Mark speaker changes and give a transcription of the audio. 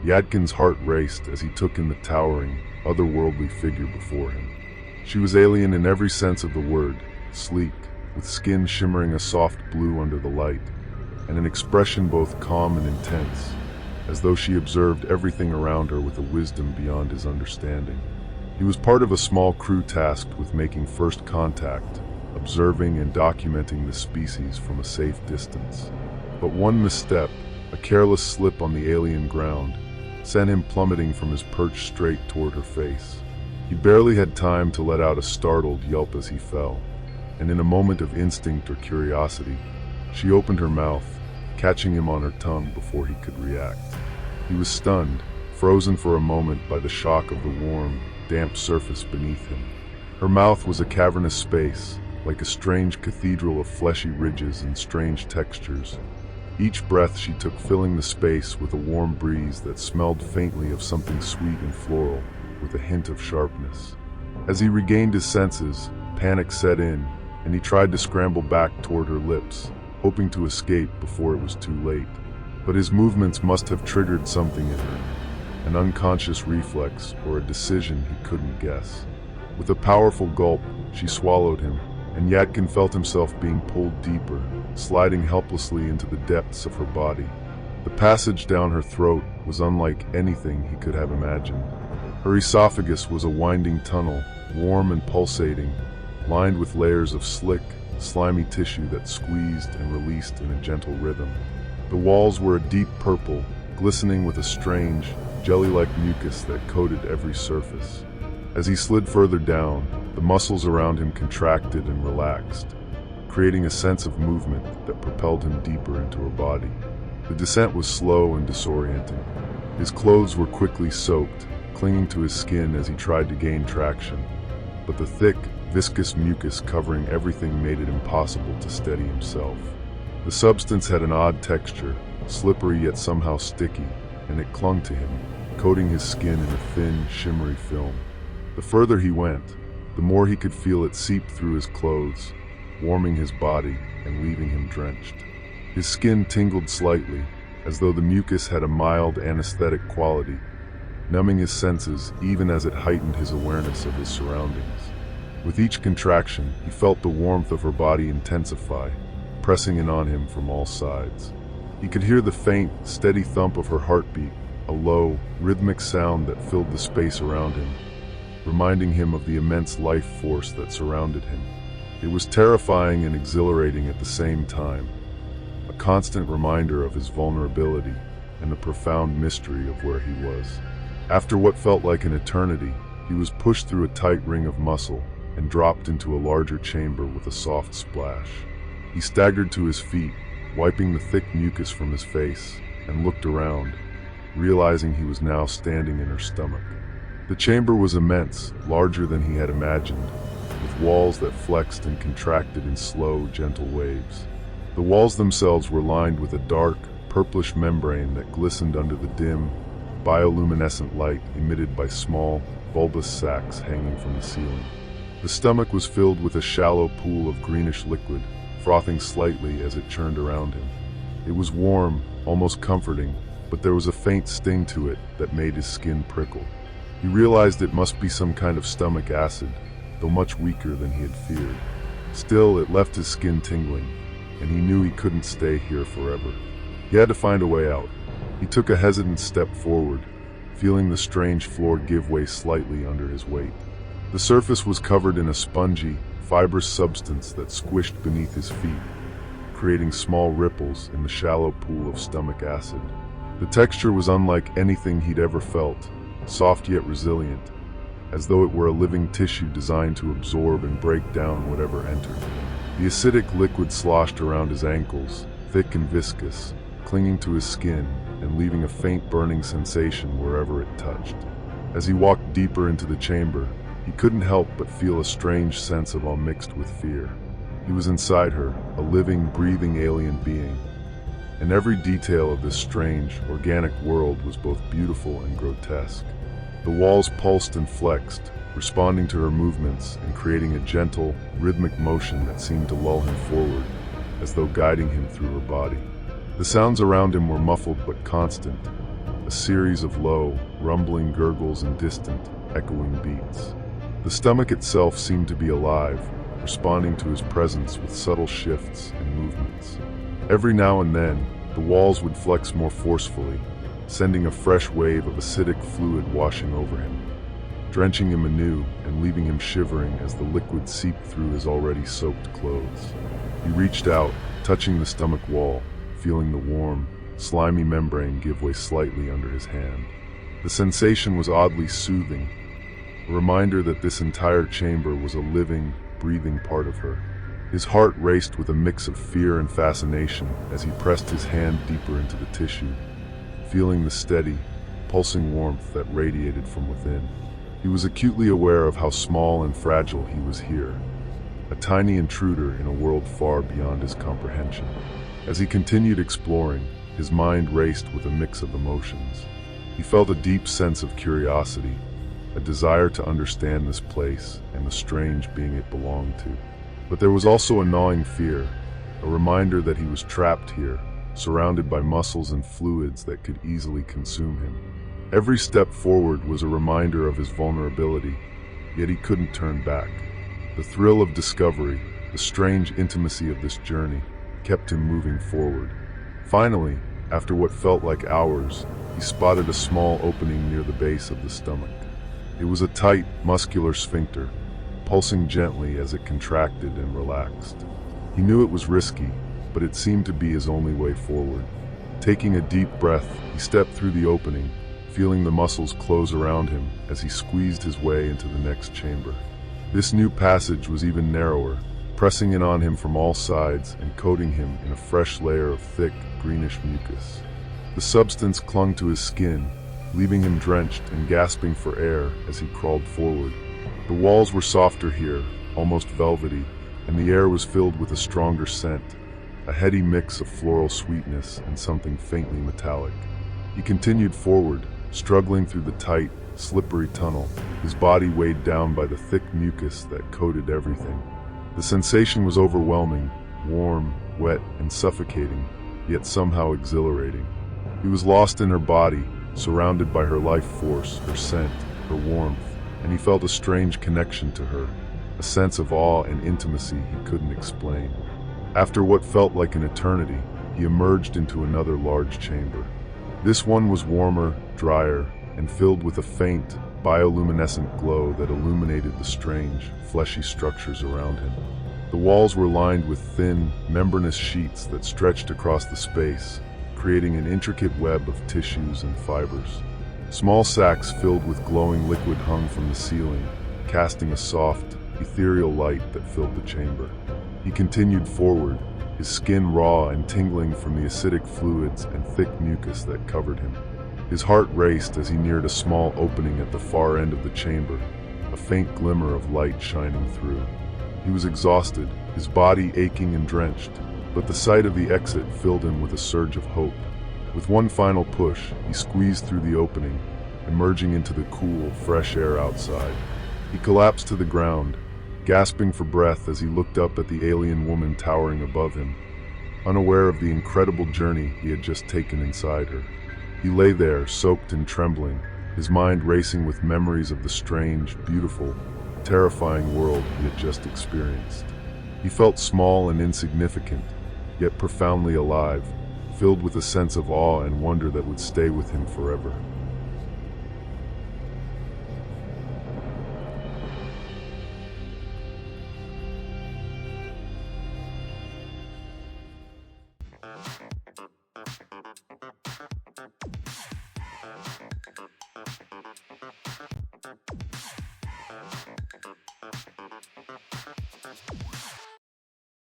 Speaker 1: Yadkin's heart raced as he took in the towering, otherworldly figure before him. She was alien in every sense of the word, sleek, with skin shimmering a soft blue under the light, and an expression both calm and intense, as though she observed everything around her with a wisdom beyond his understanding. He was part of a small crew tasked with making first contact, observing and documenting the species from a safe distance. But one misstep, a careless slip on the alien ground, sent him plummeting from his perch straight toward her face. He barely had time to let out a startled yelp as he fell, and in a moment of instinct or curiosity, she opened her mouth, catching him on her tongue before he could react. He was stunned, frozen for a moment by the shock of the warm, damp surface beneath him. Her mouth was a cavernous space, like a strange cathedral of fleshy ridges and strange textures. Each breath she took filling the space with a warm breeze that smelled faintly of something sweet and floral, with a hint of sharpness. As he regained his senses, panic set in, and he tried to scramble back toward her lips, hoping to escape before it was too late. But his movements must have triggered something in her, an unconscious reflex or a decision he couldn't guess. With a powerful gulp, she swallowed him, and Yadkin felt himself being pulled deeper, sliding helplessly into the depths of her body. The passage down her throat was unlike anything he could have imagined. Her esophagus was a winding tunnel, warm and pulsating, lined with layers of slick, slimy tissue that squeezed and released in a gentle rhythm. The walls were a deep purple, glistening with a strange, jelly-like mucus that coated every surface. As he slid further down, the muscles around him contracted and relaxed, creating a sense of movement that propelled him deeper into her body. The descent was slow and disorienting. His clothes were quickly soaked, clinging to his skin as he tried to gain traction, but the thick, viscous mucus covering everything made it impossible to steady himself. The substance had an odd texture, slippery yet somehow sticky, and it clung to him, coating his skin in a thin, shimmery film. The further he went, the more he could feel it seep through his clothes, warming his body and leaving him drenched. His skin tingled slightly, as though the mucus had a mild anesthetic quality, numbing his senses even as it heightened his awareness of his surroundings. With each contraction, he felt the warmth of her body intensify, pressing in on him from all sides. He could hear the faint, steady thump of her heartbeat, a low, rhythmic sound that filled the space around him, reminding him of the immense life force that surrounded him. It was terrifying and exhilarating at the same time, a constant reminder of his vulnerability and the profound mystery of where he was. After what felt like an eternity, he was pushed through a tight ring of muscle and dropped into a larger chamber with a soft splash. He staggered to his feet, wiping the thick mucus from his face, and looked around, realizing he was now standing in her stomach. The chamber was immense, larger than he had imagined, with walls that flexed and contracted in slow, gentle waves. The walls themselves were lined with a dark, purplish membrane that glistened under the dim, bioluminescent light emitted by small, bulbous sacs hanging from the ceiling. The stomach was filled with a shallow pool of greenish liquid, frothing slightly as it churned around him. It was warm, almost comforting, but there was a faint sting to it that made his skin prickle. He realized it must be some kind of stomach acid, though much weaker than he had feared. Still, it left his skin tingling, and he knew he couldn't stay here forever. He had to find a way out. He took a hesitant step forward, feeling the strange floor give way slightly under his weight. The surface was covered in a spongy, fibrous substance that squished beneath his feet, creating small ripples in the shallow pool of stomach acid. The texture was unlike anything he'd ever felt, soft yet resilient, as though it were a living tissue designed to absorb and break down whatever entered. The acidic liquid sloshed around his ankles, thick and viscous, clinging to his skin and leaving a faint burning sensation wherever it touched. As he walked deeper into the chamber, he couldn't help but feel a strange sense of awe mixed with fear. He was inside her, a living, breathing alien being, and every detail of this strange, organic world was both beautiful and grotesque. The walls pulsed and flexed, responding to her movements and creating a gentle, rhythmic motion that seemed to lull him forward, as though guiding him through her body. The sounds around him were muffled but constant, a series of low, rumbling gurgles and distant, echoing beats. The stomach itself seemed to be alive, responding to his presence with subtle shifts and movements. Every now and then, the walls would flex more forcefully, sending a fresh wave of acidic fluid washing over him, drenching him anew and leaving him shivering as the liquid seeped through his already soaked clothes. He reached out, touching the stomach wall, feeling the warm, slimy membrane give way slightly under his hand. The sensation was oddly soothing, a reminder that this entire chamber was a living, breathing part of her. His heart raced with a mix of fear and fascination as he pressed his hand deeper into the tissue, feeling the steady, pulsing warmth that radiated from within. He was acutely aware of how small and fragile he was here, a tiny intruder in a world far beyond his comprehension. As he continued exploring, his mind raced with a mix of emotions. He felt a deep sense of curiosity, a desire to understand this place and the strange being it belonged to. But there was also a gnawing fear, a reminder that he was trapped here, surrounded by muscles and fluids that could easily consume him. Every step forward was a reminder of his vulnerability, yet he couldn't turn back. The thrill of discovery, the strange intimacy of this journey, kept him moving forward. Finally, after what felt like hours, he spotted a small opening near the base of the stomach. It was a tight, muscular sphincter, pulsing gently as it contracted and relaxed. He knew it was risky, but it seemed to be his only way forward. Taking a deep breath, he stepped through the opening, feeling the muscles close around him as he squeezed his way into the next chamber. This new passage was even narrower, pressing in on him from all sides and coating him in a fresh layer of thick, greenish mucus. The substance clung to his skin, leaving him drenched and gasping for air as he crawled forward. The walls were softer here, almost velvety, and the air was filled with a stronger scent, a heady mix of floral sweetness and something faintly metallic. He continued forward, struggling through the tight, slippery tunnel, his body weighed down by the thick mucus that coated everything. The sensation was overwhelming, warm, wet, and suffocating, yet somehow exhilarating. He was lost in her body, surrounded by her life force, her scent, her warmth, and he felt a strange connection to her, a sense of awe and intimacy he couldn't explain. After what felt like an eternity, he emerged into another large chamber. This one was warmer, drier, and filled with a faint, bioluminescent glow that illuminated the strange, fleshy structures around him. The walls were lined with thin, membranous sheets that stretched across the space, creating an intricate web of tissues and fibers. Small sacs filled with glowing liquid hung from the ceiling, casting a soft, ethereal light that filled the chamber. He continued forward, his skin raw and tingling from the acidic fluids and thick mucus that covered him. His heart raced as he neared a small opening at the far end of the chamber, a faint glimmer of light shining through. He was exhausted, his body aching and drenched, but the sight of the exit filled him with a surge of hope. With one final push, he squeezed through the opening, emerging into the cool, fresh air outside. He collapsed to the ground, gasping for breath as he looked up at the alien woman towering above him, unaware of the incredible journey he had just taken inside her. He lay there, soaked and trembling, his mind racing with memories of the strange, beautiful, terrifying world he had just experienced. He felt small and insignificant, yet profoundly alive, filled with a sense of awe and wonder that would stay with him forever.